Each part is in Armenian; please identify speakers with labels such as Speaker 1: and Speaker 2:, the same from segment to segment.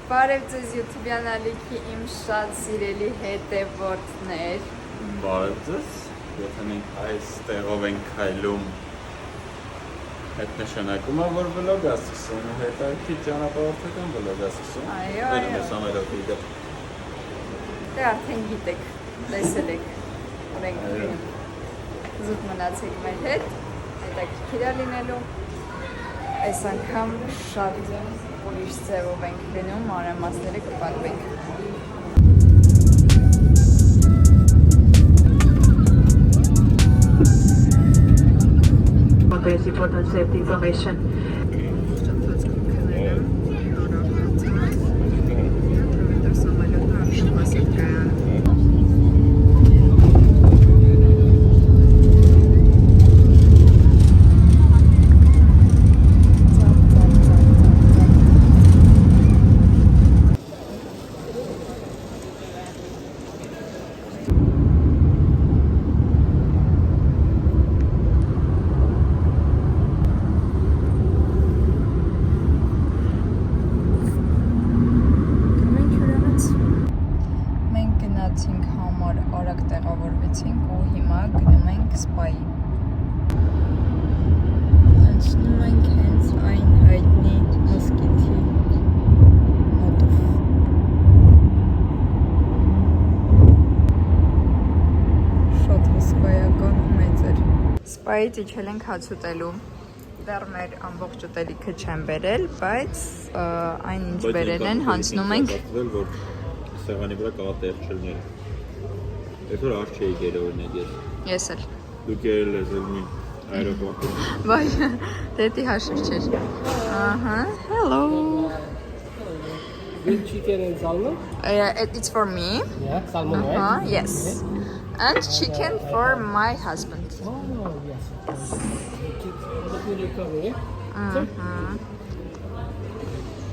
Speaker 1: Բարև ձեզ YouTube-յան ալիքի իմ շատ սիրելի հետևորդներ։
Speaker 2: Բարև ձեզ, եթե մենք այս տեղով ենք քայլում, այդ նշանակում է, որ վլոգ է սկսում ու հետաքրքիր ճանապարհորդական վլոգ է սկսում։
Speaker 1: Այո,
Speaker 2: Վերում ես ամերոքի դեպ։
Speaker 1: Դե արդեն գիտեք, տեսել եք, որ ենք զուտ մնացեք մեր հետ, հետաքրքիր է լինելու։ Այս անգամ շատ ուրիշ ձևով ենք գնում, մանրամասները կպատմենք։
Speaker 3: There's important safety information.
Speaker 1: Սպայից իջել ենք հաց ուտելու, դեռ մեր ամբողջ ուտելիքը չեն բերել, բայց այն ինչ բերել են հանձնում ենք։
Speaker 2: Որ սեղանի վրա կա տերչելներ։ Այսօր արջ էի գերորինեք ես։
Speaker 1: Ես էլ։
Speaker 2: Դուք ելել ես ելմին այրոպորտում։
Speaker 1: Վայ, դետի հաշիվ չէր։ Ահա, hello.
Speaker 4: Grilled chicken and salmon?
Speaker 1: It's for me.
Speaker 4: Yeah, salmon, right?
Speaker 1: Yes. And chicken for my husband.
Speaker 4: Oh, yes. Let me recover, yeah?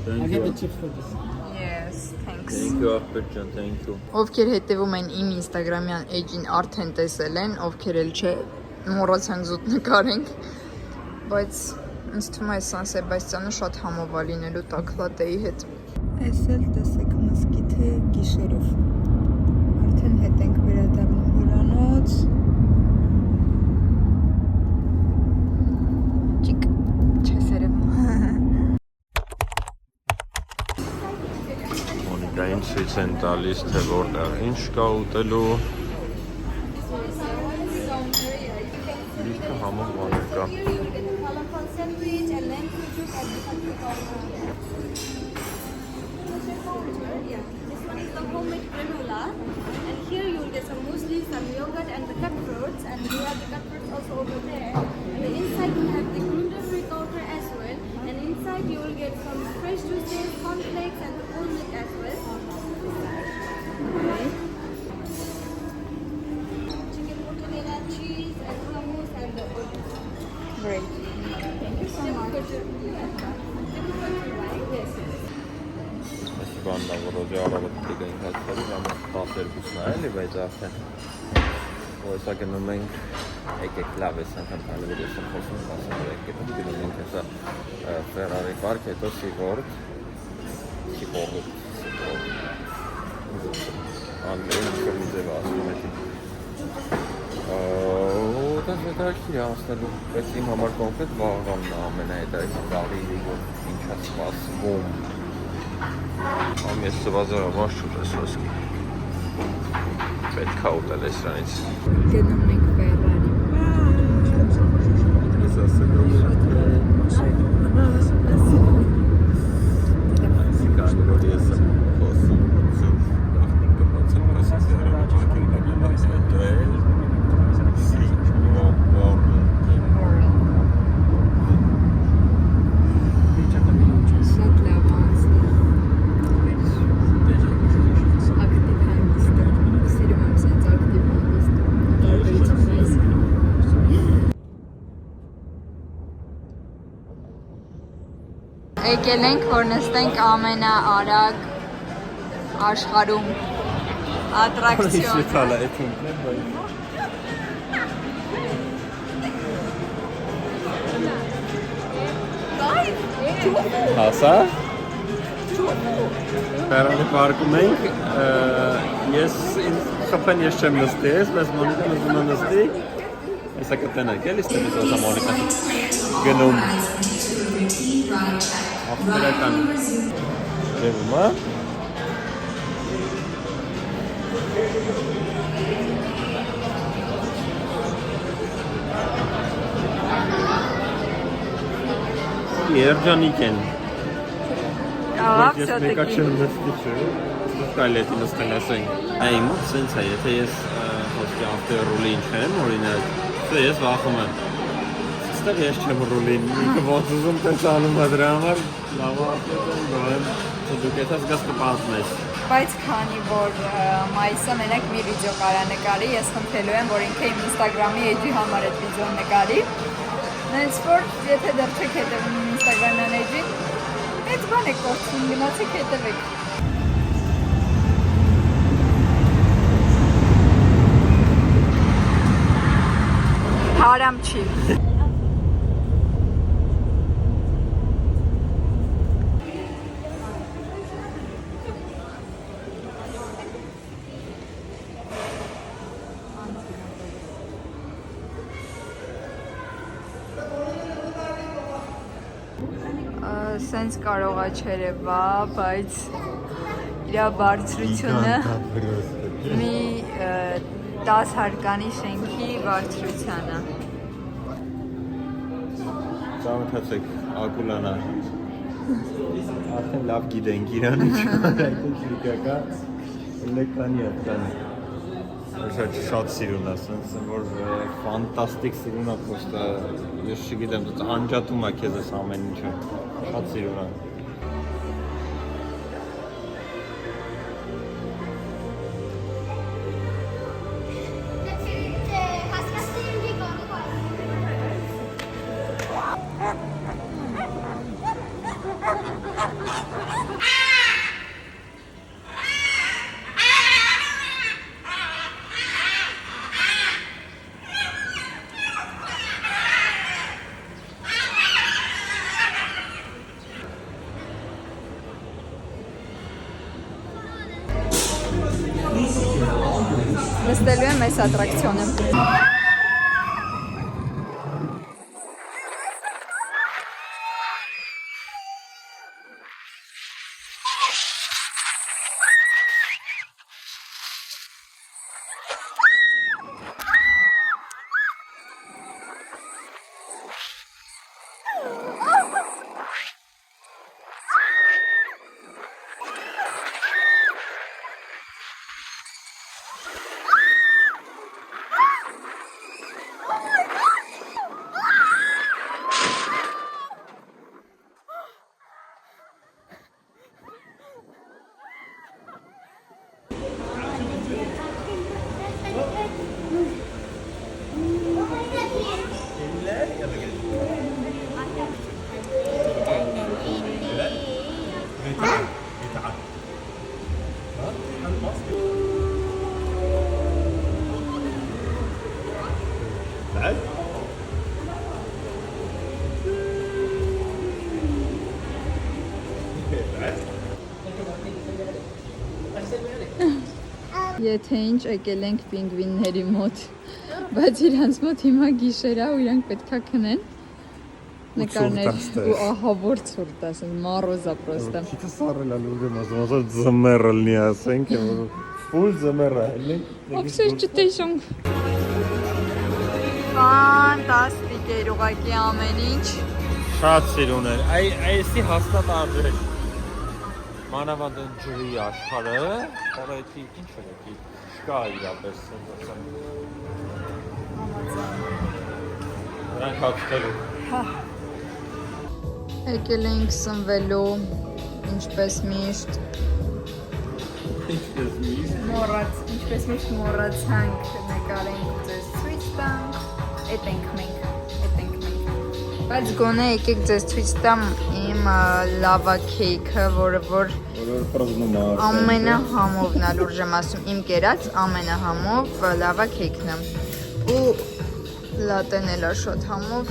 Speaker 4: I get the chips for this.
Speaker 1: Yes, thanks.
Speaker 2: Thank you, Ախպետ, thank you.
Speaker 1: Ովքեր հետևում են իմ Instagram-յան էջին արդեն տեսել են, ովքեր էլ չէ, մոռացանք զուտ նկարենք, բայց ինձ թվում է Սան Սեբաստիանը շատ համով է լինելու տաքլատեի հետ։ Այս էլ տեսեք մզկիթը գիշերով։ Արդեն հետ ենք վերադառնում հյուրանոց։ Ճիկ, չես երևում։
Speaker 2: Մոնիկային ցույց են տալիս, թե որտեղ ինչ կա ուտելու։ Լիքը համով բաներ կա։
Speaker 5: Homemade granola, and here you will get some muesli, some yogurt, and the cut fruits, and we have the cut fruits also over there. And the inside we have the gluten-free counter as well, and inside you will get some fresh juices, cornflakes, and the whole milk as well. Okay. Chicken mozzarella, cheese, and hummus, and the olives.
Speaker 1: Great. Thank you so much.
Speaker 5: Yes.
Speaker 2: Բաննա որոզի առավոտ դիգանք հացարի կամ 12-ն է էլի, բայց արդեն հոսա գնում ենք եկեք լավ ես անգամ տալու ես խոսում ասում եկեք գնում ենք հեսա Ferrari park հետո Seaworld անդրեն կոմի ձև ասում է դա հետաքրքիր է անցնելու, բայց իմ համար կոնկրետ վաղվանն է ամենահետաքրքիր վաղի որ ինչ է սպասվում Ամես ծվազարը վաշ չուտես ոսկի պետք է ուտել ես սրանից
Speaker 1: Գնում ենք Եկել ենք, որ նստենք ամենաարագ աշխարհում ատրակցիոն։
Speaker 2: Հասա։ Բերանի պարկում ենք, ես խփեն ես չեմ նստի ես, բայց Մոնիկան ուզում է նստի, հեսա կտնեք էլ, իստեմ ես ոսա Մոնիկան գնում ապներական ձևում, հա? Երջանիկ են
Speaker 1: Աղավ
Speaker 2: ես
Speaker 1: սյոտեքի
Speaker 2: մեկա չեմ նստի չէ, կայլետի նստեն ասենք Այ մոտ սենց է, եթե ես հոսկի ավտերուլի ինչ եմ, օրինակ, ես վախում եմ Ստեղ ես չեմ ռուլին, ինքը ոնց ուզում տենց անում է դրա համար լավ ավտեր եմ գոհեմ, դուք եթե զգաս կպասնես
Speaker 1: Բայց քանի որ մայիսը մենակ մի վիդեո կարա նկարի, ես խնդրելու եմ, որ ինքը իմ Instagram-ի էջի համար այդ վիդեոն նկարի Նենց որ եթե դեռ չեք հետևում իմ Instagram-յան էջին, այդ բան եք կործում, գնացեք հետևեք Հարամ չի Սենց կարողա չերևա, բայց իրա բարձրությունը մի 10 հարկանի շենքի բարձրությանը
Speaker 2: Ծանոթացեք, ակուլանա Արդեն լավ գիտենք իրան չիկակա լեկանի ատկան Շատ սիրուն է, սենց որ ֆանտաստիկ սիրուն է, պոստը ես չգիտեմ, անջատում է քեզ ես ամեն ինչը Շատ սիրուն է
Speaker 1: Նստելու եմ այս ատրակցիոնը Եթե ինչ եկել ենք պինգվինների մոտ, բայց իրանց մոտ հիմա գիշեր է ու իրանք պետքա քնեն նկարներ ու ահա որ ցուրտ ասեն, մառոզա պրոստը
Speaker 2: Քիթը սարել ալ ուղեմ ասում, ասա ձմեռը լնի ասենք, ֆուլ ձմեռը հելի
Speaker 1: Ովքսեր չտեշոնք Ֆանտաստիկ էր ուղղակի ամեն ինչ
Speaker 2: Շատ սիրուն էր, այսի հաստատ արձեր Մանավանդ են ջրի աշխարը, խորայթի ինչ էր եկի, չկա իրապես սենտասան Նրանք հացտելու
Speaker 1: Եկել ենք սնվելու, ինչպես միշտ Ինչպես միշտ մոռացանք նկարենք ձեզ ցույց տանք, էդ ենք մենք Բայց գոնե եկեք ձեզ ցույց տամ իմ լավա քեյքը, որը որ ամենահամովն է, լուրջ եմ ասում, իմ կերած ամենահամով լավա քեյքն է ու լատեն էլ է շատ համով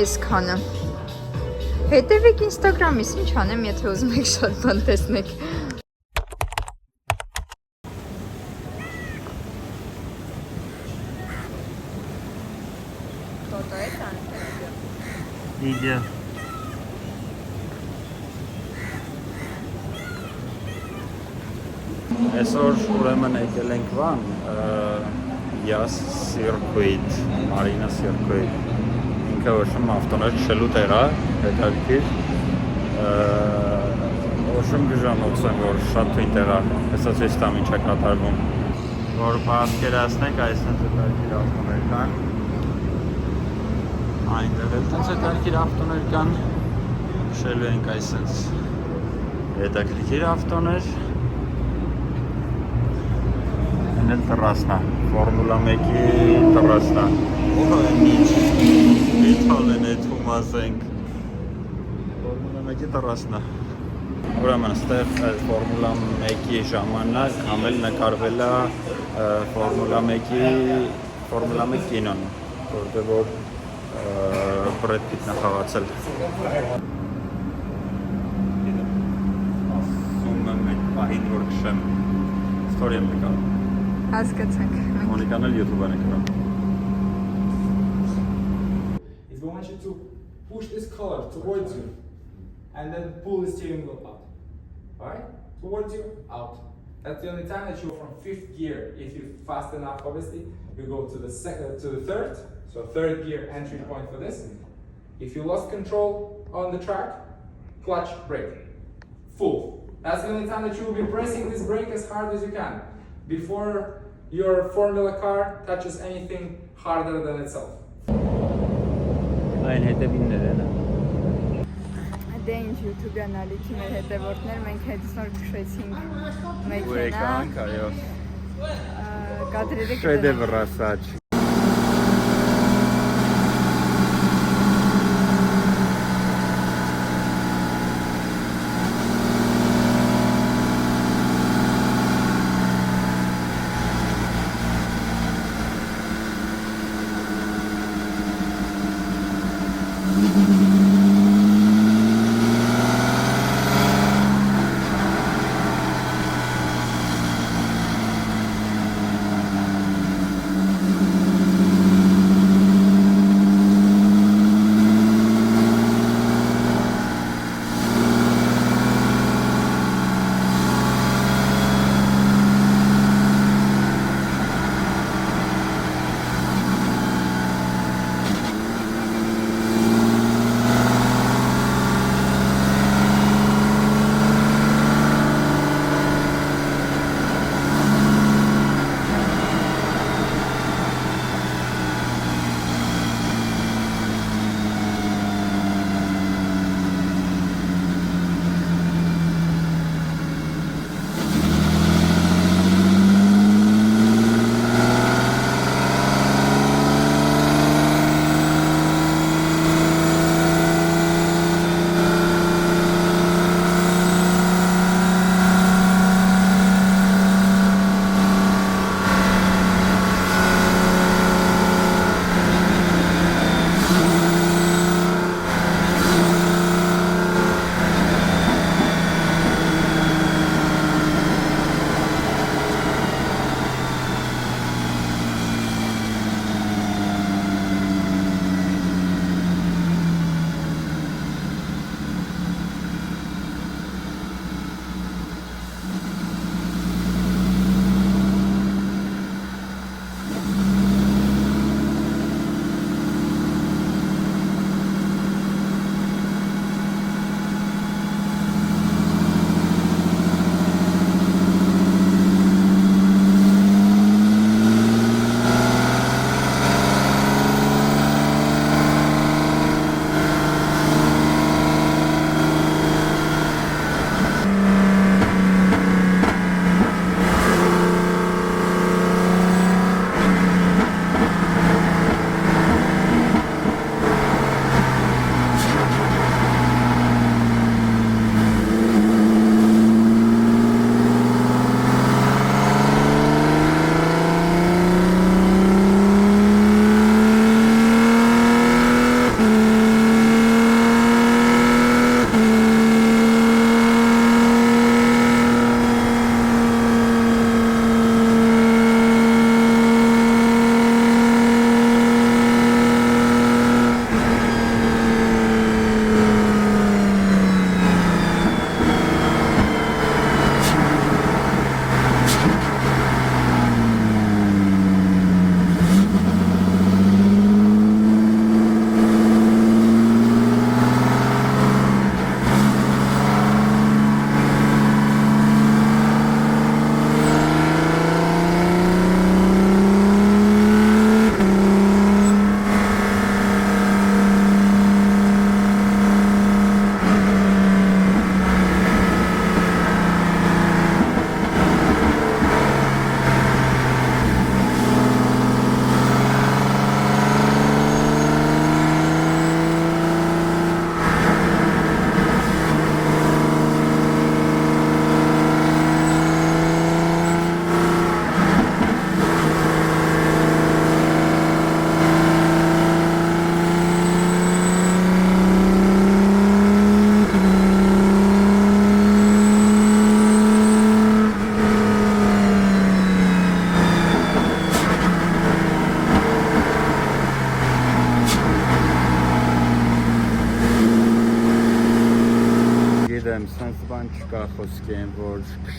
Speaker 1: այսքանը Հետևեք Instagram-ից, ինչ անեմ, եթե ուզում եք շատ բան տեսնեք։ Տոտո է տանը։
Speaker 2: Իդե։ Այսօր ուրեմն եկել ենք Վան, Yas Circuit, Marina Circuit։ Ինքը ոչմ ավտոներ քշելու տեղ է, հետաքրքիր։ Ոչմ գժանոց եմ, որ շատ թույն տեղ է, հեսա ցույց տամ ինչ է կատարվում։ Որ պատկերացնենք, այսինքն հետաքրքիր ավտոներ կան։ Այնտեղ էլ տենց հետաքրքիր ավտոներ կան։ Քշելու ենք այսպես հետաքրքիր ավտոներ։ Էլ տրասնա, Ֆորմուլա 1-ի տրասնա։ Ո՞վ է ինչ։ Իթալ են էթում ասենք։ Ֆորմուլա 1-ի տրասնա։ Ուրեմն ստեղ Ֆորմուլա 1-ի ժամանակ համել նկարվել է Ֆորմուլա 1 կինոն, որտեղ որ Բրեդ Պիտն է խաղացել։ Ասում եմ այդ պահին որ քշեմ, ստորի եմ նկարում։
Speaker 1: Հասկացանք։
Speaker 2: Մոնիկան էլ YouTube-ն է գրում։
Speaker 6: Is we want you to push this collar towards you and then pull the steering wheel out. Alright? Towards you, out. That's the only time that you go from 5th gear. If you're fast enough, obviously, you go to the third. So third gear entry point for this. If you lost control on the track, clutch, brake. Full. That's the only time that you will be pressing this brake as hard as you can before your Formula car touches anything harder than itself.
Speaker 2: Այն հետևիններ են։
Speaker 1: Դե ինչ YouTube-յան ալիքի մեր հետևորդներ, մենք հետսնոր քշեցինք մեքենա։
Speaker 2: Ու եկանք, այո։
Speaker 1: Կադրերը
Speaker 2: Շեդևր ասաց։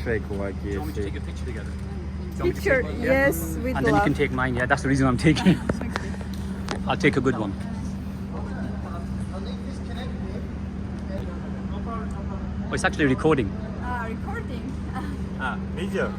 Speaker 2: Շեյք ուղղակի
Speaker 7: Do you want me to take
Speaker 2: էսի։
Speaker 7: a picture together?
Speaker 1: Picture, yes, with
Speaker 7: And then you can
Speaker 1: love.
Speaker 7: take mine. Yeah, that's the reason I'm taking it. I'll take a good one. Oh, it's actually recording.
Speaker 1: Recording.
Speaker 2: Video։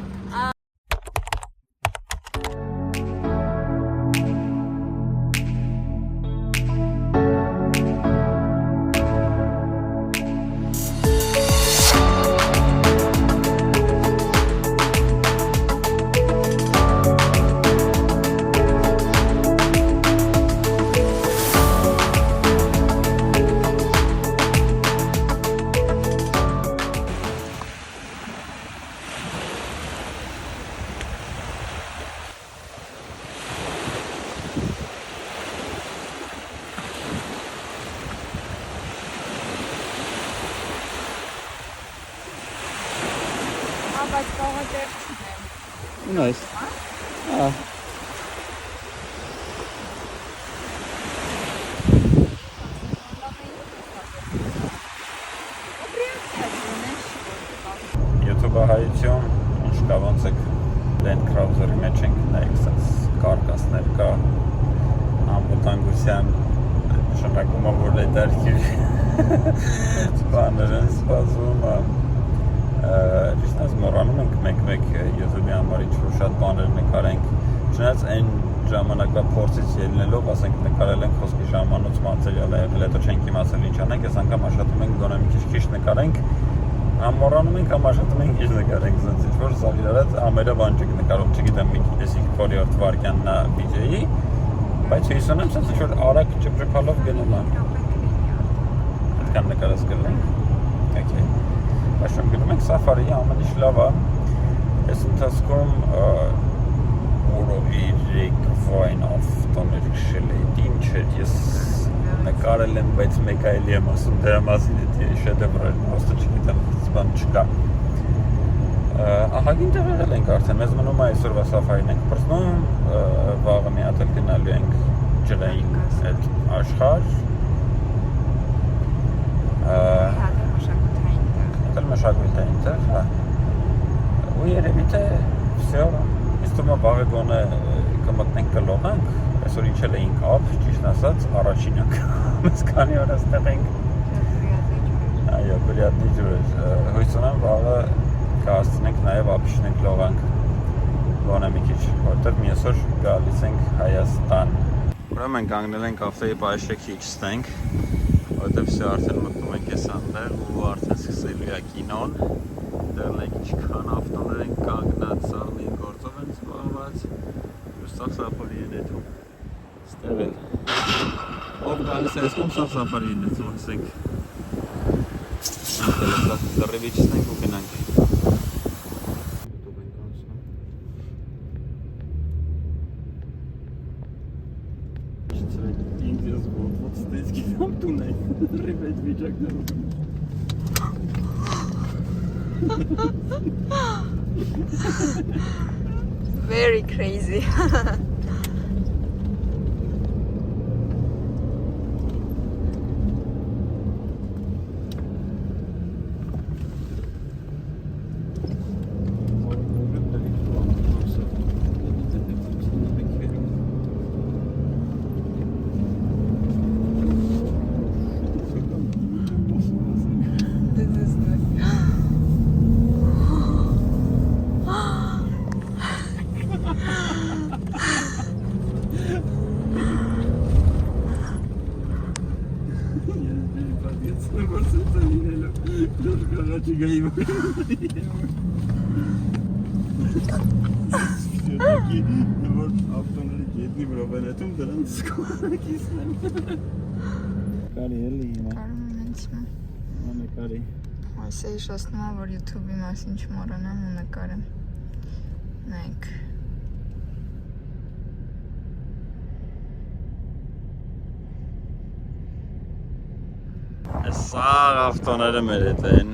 Speaker 1: Բայց կողոջեր
Speaker 7: Nice. Ah.
Speaker 2: YouTube-ը հայություն, ինչ կա ոնց եք Land Cruiser-ի մեջ ենք նայեք, սենց կարկասներ կա, անվտանգության նշանակումը, որ լետարքիր սպաներ են սպասում, ճիշտ ասած մոռանում ենք մեկ-մեկ YouTube-ի համար ինչ-որ շատ բաներ նկարենք, չնայած այն ժամանակվա փորձից ելնելով, ասենք նկարել ենք խոսքի ժամանոց մատերիալ է եղել, հետո չենք իմացել ինչ անենք, այս անգամ աշխատում ենք գոնե մի քիչ նկարենք, մոռանում ենք կամ աշխատում ենք ինչ նկարենք, սենց ինչ-որ սաղ իրար հետ ամերը բան չենք նկարում, չգիտեմ մի քիչ քորիորդ վարկյանն է վիդեոյի, բայց հույս ունեմ սենց ինչ-որ արագ ճպճպալով գնալ է։ Այդքան նկարած գնենք, okay։ Այսօր գնում ենք Safari-ի, ամեն ինչ լավ է, այս ընթացքում որովի ռեգվայնով տոներ քշել է, ինչ էր ես նկարել եմ, բայց մեկ այլի եմ ասում դրա մասին է շեդևր էր, ոստը չգիտեմ, բան չկա։ Ահագին տեղ եղել ենք արդեն, մեզ մնում է այսօրվա Safari-ն ենք պրծնում, վաղը մի հատ էլ գնալու ենք ջրային այդ աշխարհ։ Մշակութային տեղ, հա։ Ու երևի թե վсё, իսկ թվում է վաղը գոնե կմտնենք կլողանք, այսօր իջել էինք ափ, ճիշտ ասած, առաջին անգամ մեզ քանի օր այստեղ ենք։ Այո, բրիատնի ջուր էր։ Հույս ունեմ վաղը կհասցնենք նաև ափիշնենք լողանք գոնե մի քիչ, որտեղ մի այսօր գալիս ենք Հայաստան։ Ուրեմն կանգնել ենք ավտոյի պայշեքի իջստենք, որտեղ վсё արդեն մտնում ենք այս անտեղ ու արդեն սկսելու է կինոն, դեռ լեք ինչքան ավտոներ են կանգնած, սաղմի գործով են զբաղված, ու Safari-ն է դու, ստեղ էլ, ով գալիս է այսքում Safari-ն է դու, ասենք, դրրև իջստենք ու գնանք։
Speaker 1: Very crazy.
Speaker 2: Կարի էլի հիմա,
Speaker 1: Կարում եմ հենց
Speaker 2: կարի։
Speaker 1: այս է հիշացնում է, որ YouTube-ի մասին չմոռանամ ու նկարեմ։ Նայեք։
Speaker 2: Սաղ ավտոները մեր հետ են։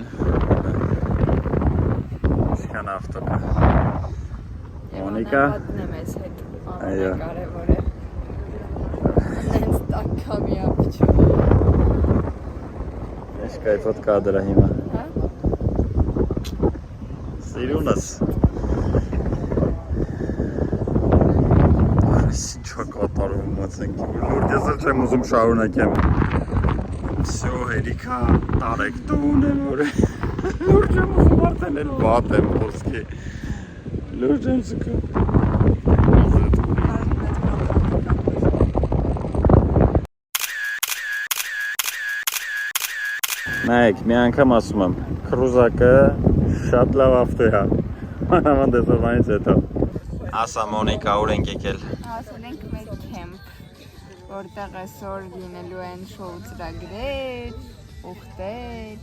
Speaker 2: Ինչքան ավտո կա։ Մոնիկա։
Speaker 1: Պատնեմ ես հետ
Speaker 2: Այո։
Speaker 1: ամենակարևորը։ Հենց տակա մի ապչում։
Speaker 2: Ես կայ ֆոտ կադրը հիմա։
Speaker 1: Հա։
Speaker 2: Սի Սիրունս։ Ինչ կատարում մացենք։ Լուրջ ես չեմ ուզում շարունակեմ։ Всё, հերիքա, տարեք տուն եմ որ։ Լուրջ եմ ուզում արդեն էլ վատ եմ ոսկի։ Լուրջ եմ զգում։ Նայեք, մի անգամ ասում եմ, քրուզակը շատ լավ ավտո է։ Մանավանդ դեսովանից հետո։ Ասա Մոնիկա, ուր ենք եկել։
Speaker 1: Ասել ենք մեր քեմփ, որտեղ այսօր լինելու են շոու ծրագրեր, ուխտեր,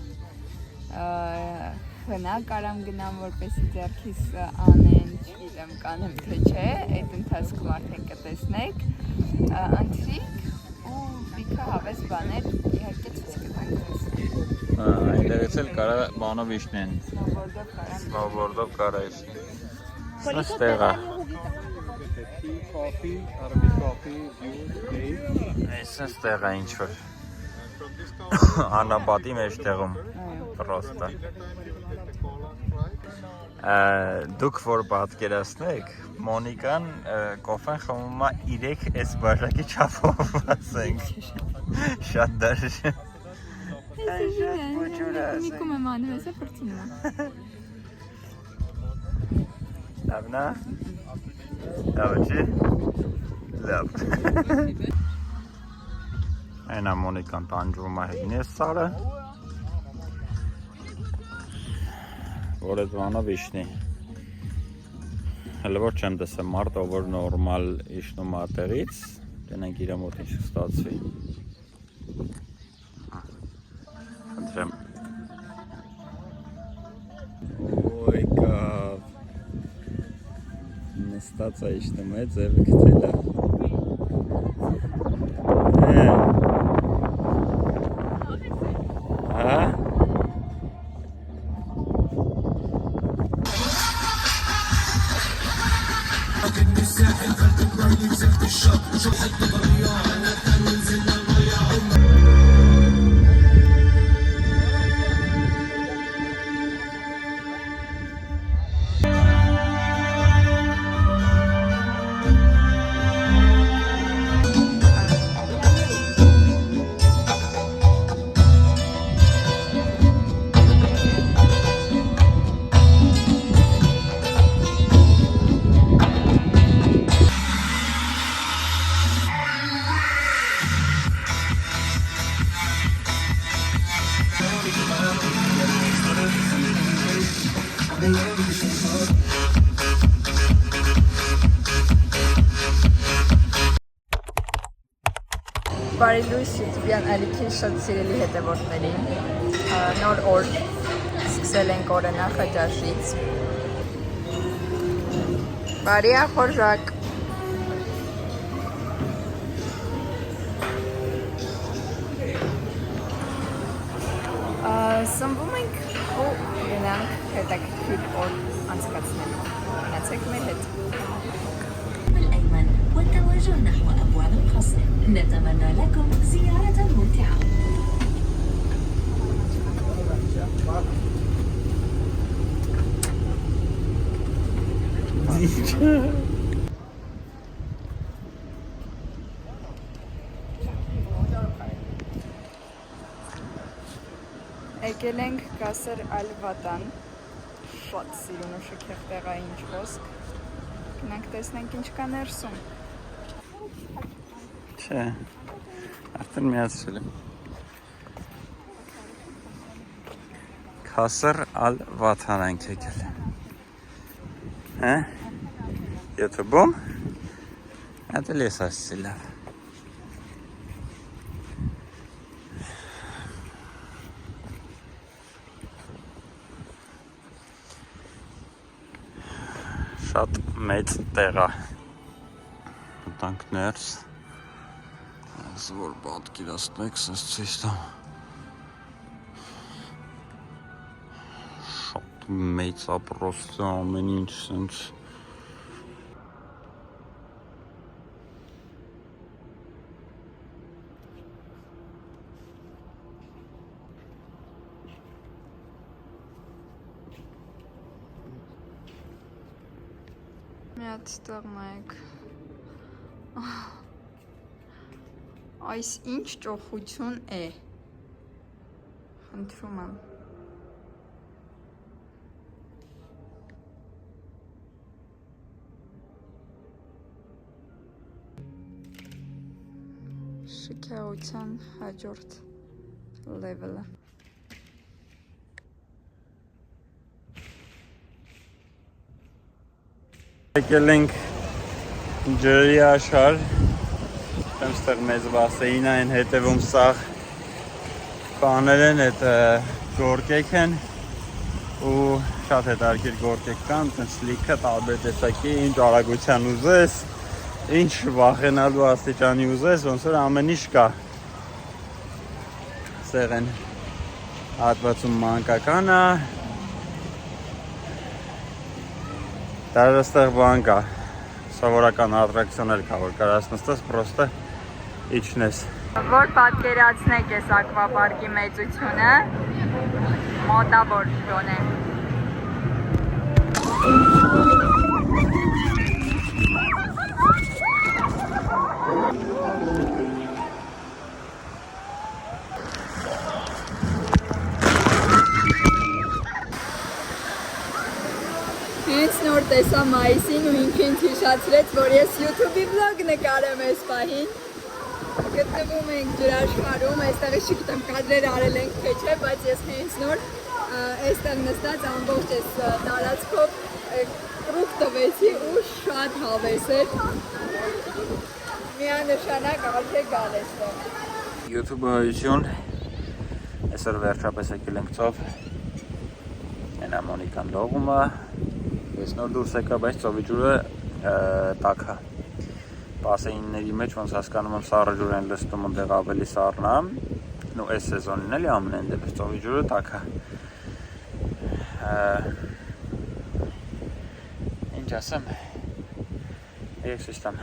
Speaker 1: խնակ արամ գնամ, որպեսի ձեռքիս անեն, չգիտեմ կանեմ թե չէ, այդ ընթացքում արդեն կտեսնեք, ընթրիկ ու պիքա հավես բաներ իհարկե ցույց կտանք ձեզ։
Speaker 2: Այնտեղից էլ կարա բանով իշնեն։
Speaker 1: Սնոուբորդով կարա
Speaker 2: իշնեն։ Ստեղա։ Այսն ստեղա ինչ-որ։ Անապատի մեջ տեղում։ Պրոստա։ Դուք որ պատկերացնեք, Մոնիկան կոֆեն խմում է 3 այս բաժակի չափով, ասենք։ Շատ դաժ։
Speaker 1: Նիկում եմ անում, ես է պրծնում եմ։
Speaker 2: Լավն է։ Լավ չի։ Լավ։ Այն Մոնիկան տանջվում է հետին ես սարը։ Որ այդ բանով իշնի։ Հələ որ չեմ տեսել մարդը, որ նորմալ իշնում է տեղից, դենենք իր մոտ ինչ կստացվի։ Խնդրեմ։ Ոյ կավ։ Նստած է իշնում է, ձևը գտել է։ Հա։
Speaker 1: Բարի լույս YouTube-յան ալիքի շատ սիրելի հետևորդներին, նոր օր սկսել ենք օրը նախաճաշից։ Բարի ախորժակ։ Սնվում ենք ու գնանք հետաքրքիր օր անցկացնելու։ Մնացեք մեր հետ։
Speaker 8: الأيمن والتوجه نحو أبواب القصر نتمنى لكم زيارة ممتعة
Speaker 1: Եկել ենք Կասր Ալ-Վատան, շատ սիրուն ու շքեղ տեղ է, ինչ խոսք, գնանք տեսնենք ինչ կա ներսում։
Speaker 2: Չէ, արդեն միացրել եմ։ Կասր Ալ-Վաթան ենք եկել։ Հա? YouTube-ում? Հատել ես ասի լավ։ Շատ մեծ տեղ է։ Մտանք ներս։ Այս որ պատկերացնեք, սենց ցույց տամ։ Շատ մեծ է պրոստը ամեն ինչ սենց։
Speaker 1: Մի հատ ստեղ նայեք։ Այս ինչ ճոխություն է։ Խնդրում եմ։ Շքեղության հաջորդ լևելը։
Speaker 9: Եկել ենք ջրի աշխարհ, այստեղ մեծ բասեին այն հետևում սաղ բաներ են, այդ գորգեք են ու շատ հետարքիր գորգեք կան, տենց լիքը տարբեր տեսակի, ինչ արագության ուզես, ինչ վախենալու աստիճանի ուզես, ոնց որ ամեն ինչ կա։ Սեղ են հատվածում մանկական է, Դարը ստեղ բան կա, սովորական ատրակցիոներ կա, որ կարաս նստես, պրոստը իջնես։
Speaker 1: Որ պատկերացնեք ես ակվապարկի մեծությունը, մոտավոր գոնե։ Հենց նոր տեսա մայիսին ու ինքին հիշացրեց, որ ես YouTube-ի վլոգ նկարեմ այս պահին։ Գտնվում ենք ջրաշխարհում, այստեղ չգիտեմ կադրեր արել ենք թե չէ, բայց ես հենց նոր այստեղ նստած ամբողջ այս տարածքով կրուկ տվեցի ու շատ հավես էր։ Միանշանակ արդեն գալ էստեղ։
Speaker 9: YouTube-ություն, այսօր վերջապես եկել ենք ծով, ենա Մոնիկան լողում է, ես նոր դուրս եկա, բայց ծովի ջուրը տաք է։ Բասեինների մեջ ոնց հասկանում եմ սառը ջուր են լստում, ընդեղ ավելի սառն է, ու այս սեզոնին էլի ամենայն դեպս ծովի ջուրը տաք է։ Ինչ ասեմ, երեք ցույց տամ։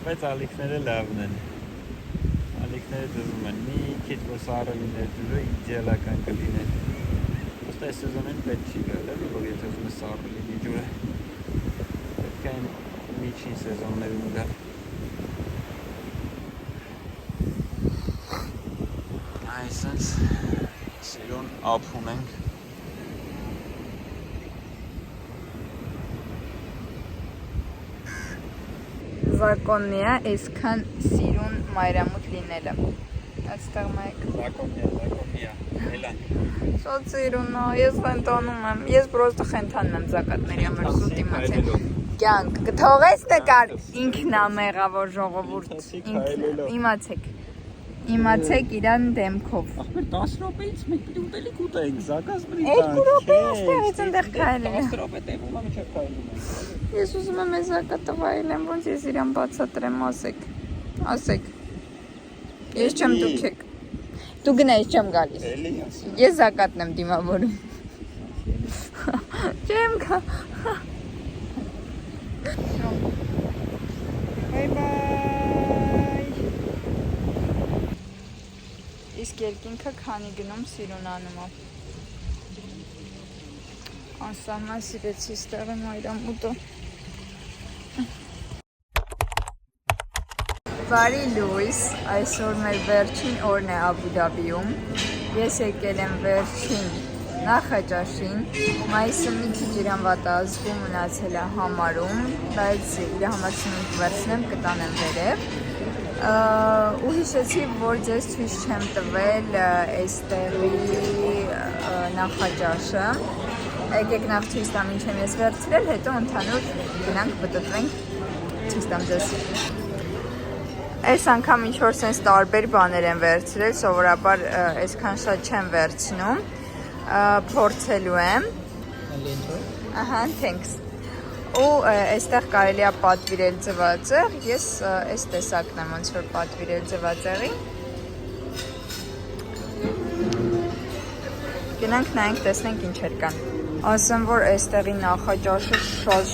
Speaker 9: Բայց ալիքները լավն են։ Ալիքները դժում են, մի քիչ որ սառը լիներ ջուրը իդեալական կլիներ։ Ոստը այս սեզոնին պետք չի գալ, որ եթե ուզում ես սառը լինի ջուրը, պետք է միջին սեզոններում գա։ Այսինքն սիրուն ապ ունենք։
Speaker 1: Զակոննի է այսքան սիրուն մայրամուտ լինելը։ Այստեղ մեկ։
Speaker 9: Զակոննի է, էլան։
Speaker 1: Շատ սիրուն է, ես խենթանում եմ, ես պրոստը խենթանում եմ զակատների համար զուտ իմացել։ Կյանք, կթողես նկար, ինքն է մեղավոր ժողովուրդ, իմացեք։ Իմացեք իրան դեմքով։
Speaker 9: Ախպեր 10 րոպեից մենք պիտի ուտելիք ուտենք, զակաս պիտի
Speaker 1: 2 րոպե այստեղից ընդեղ քայլել։
Speaker 9: 10 րոպե տևում է մինչև քայլում ենք։
Speaker 1: Ես ուզում եմ այս զակատը վայելեմ, ոնց ես իրան բացատրեմ, ասեք։ Ես չեմ դուք եք։ Դու գնա, ես չեմ գալիս։ Ես զակատն եմ դիմավորում։ Չեմ գա։ Բայ։ Իսկ երկինքը քանի գնում սիրունանում է։ Անսահման սիրեցի ստեղի մայրամուտը։ Բարի լույս, այսօր մեր վերջին օրն է Աբու Դաբիում։ Ես եկել եմ վերջին նախաճաշին, մայիսը մի քիչ իրան վատ ազգում մնացել է համարում, բայց իր համար շնորհք վերցնեմ, կտանեմ վերև։ Ու հիշեցի, որ ձեզ ցույց չեմ տվել այստեղի նախաճաշը։ Եկեք նախ ցույց տամ ինչ եմ ես վերցրել, հետո ընդհանուր գնանք պտտվենք, ցույց տամ ձեզ։ Այս անգամ ինչ-որ սենց տարբեր բաներ են վերցրել, սովորաբար այսքան շատ չեմ վերցնում, փորձելու եմ։ Ահա, thanks։ Ու այստեղ կարելի է պատվիրել ձվածեղ, ես այս տեսակն եմ ոնց որ պատվիրել ձվածեղի։ Գնանք նայենք, տեսնենք ինչեր կան։ Ասեմ, որ այստեղի նախաճաշը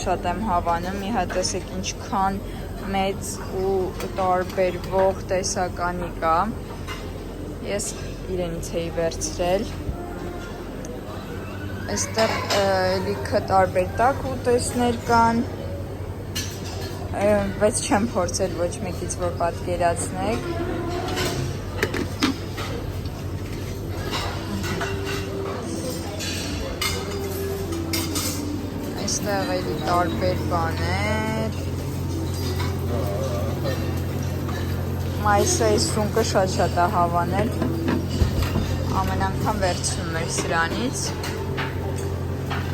Speaker 1: շատ եմ հավանում, մի հատ տեսեք ինչքան մեծ ու տարբերվող տեսականի կա։ Ես իրենից էի վերցրել։ Այստեղ լիքը տարբեր տաք ուտեստներ կան, բայց չեմ փորձել ոչ մեկից, որ պատկերացնեք։ Այստեղ էլի տարբեր բաներ։ Մայիսը այս սունկը շատ է հավանել։ Ամեն անգամ վերցնում էր սրանից։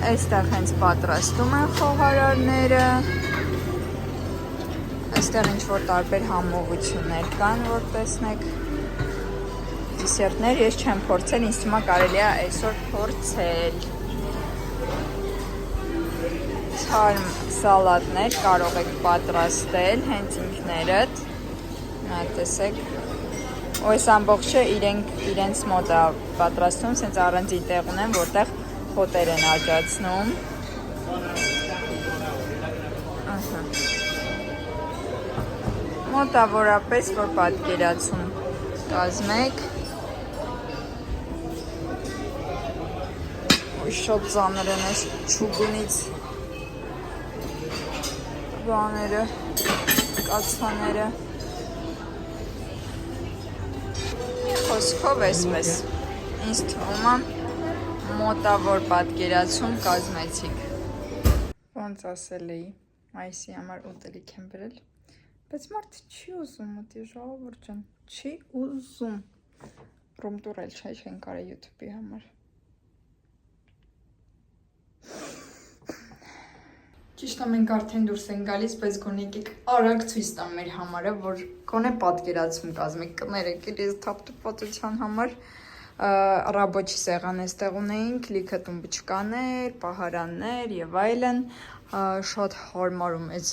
Speaker 1: Այստեղ հենց պատրաստում են խոհարարները։ Այստեղ ինչ-որ տարբեր համողություններ կան, որ տեսնեք։ Դիսերտներ ես չեմ փորձել, ինձ թվում է կարելի է այսօր փորձել։ Թարմ սալատներ կարող եք պատրաստել հենց ինքներդ։ Նա տեսեք։ Այս ամբողջը իրենց մոտ է պատրաստում, սենց առանձին տեղ ունեն, որտեղ հոտեր են աճացնում։ Մոտավորապես, որ պատկերացում կազմեք։ Շատ ծանր են այս չուգունից բաները, կացաները։ Խոսքով էսպես, ինձ թվում է մոտավոր պատկերացում կազմեցիք։ Ոնց ասել էի, մայիսի համար ուտելիք եմ բերել, բայց մարդը չի ուզում ուտի, ժողովուրդ ջան, չի ուզում։ Ռումտուր էլ չեն կարել YouTube-ի համար։ Ճիշտ է, մենք արդեն դուրս են գալիս, բայց գոնե եկեք արագ ցույց տամ մեր համարը, որ գոնե պատկերացում կազմեք, կներեք իրենց թափթփվածության համար։ Ռաբոչի սեղան էստեղ ունեինք, լիքը տումբչկաներ, պահարաններ եւ այլն, շատ հարմար ու մեծ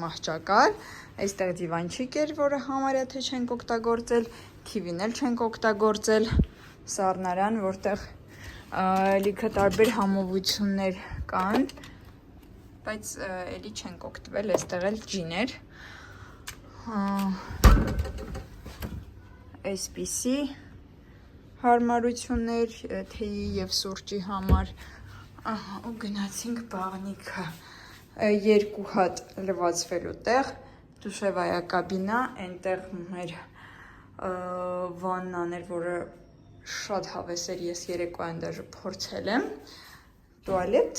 Speaker 1: մահճակալ։ Այստեղ դիվանչիկ էր, որը համարյա թե չենք օգտագործել, TV-ն էլ չենք օգտագործել, սառնարան, որտեղ լիքը տարբեր համովություններ կան, բայց էլի չենք օգտվել, այստեղ էլ ջին էր։ Այսպիսի հարմարություններ թեյի եւ սուրճի համար, ու գնացինք բաղնիքը, 2 հատ լվացվելու տեղ, դուշևայա կաբինա, այնտեղ մեր վաննան էր, որը շատ հավես էր, ես երեկոյան դաժե փորձել եմ, տուալետ,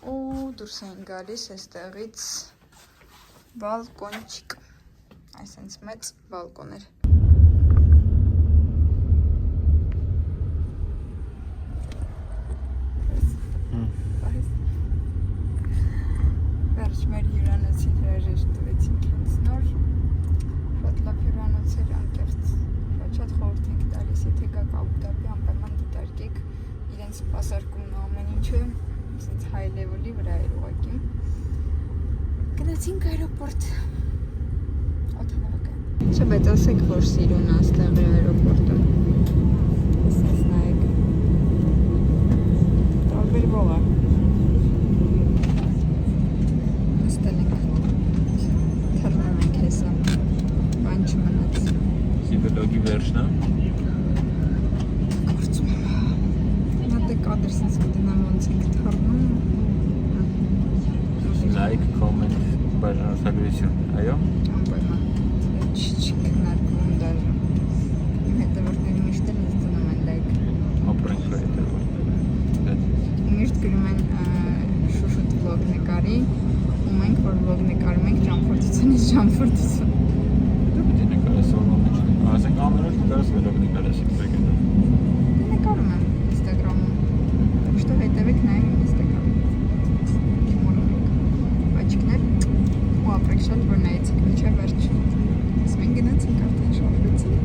Speaker 1: ու դուրս էին գալիս այստեղից բալկոնչիկ, այսենց մեծ բալկոն էր։ Վերջ մեր հյուրանոցին հրաժեշտ տվեցինք հենց նոր, շատ լավ հյուրանոց էր, անկեղծ, շատ խորհուրդ ենք տալիս, եթե գաք Աբուդաբի անպայման դիտարկեք իրենց սպասարկումն ու ամեն ինչը, սենց high level-ի վրա էր ուղղակի։ Գնացինք այրոպորտ, օդանավակայան։ Չէ, բայց ասեք, որ սիրուն աստեղի այրոպորտը։ Սենց նայեք։ Տարբերվող է։ Նստել ենք, թռնում ենք հեսա, բան չմնաց։
Speaker 2: Սի վլոգի վերջն է։
Speaker 1: Գործում եմ։ Նա դե կադր սենց կդնամ ոնց ենք թռնում։
Speaker 2: Like, comment, բաժանորդագրություն, այո։
Speaker 1: Անպայման, չքնարկում դաժը։ Իմ հետևորդների միշտ էլ ինձ դնում են լայք։
Speaker 2: Ապրենք վրա հետևորդները։
Speaker 1: Միշտ գրում են շուշուտ վլոգ նկարի, ու մենք, որ վլոգ նկարում ենք ճամփորդությունից ճամփորդություն։
Speaker 2: Դա պետք է նկարես որոնց ինչ։ Ասենք ամենօր նկարես վլոգ նկարես եք։
Speaker 1: Նկարում եմ Instagram-ում։ Միշտ հետևեք նայեք իմ Instagram-ում։ Ու ապրեք շատ, որ նայեցիք մինչև վերջ։ Ես մենք գնացինք արդեն շարժվեցինք։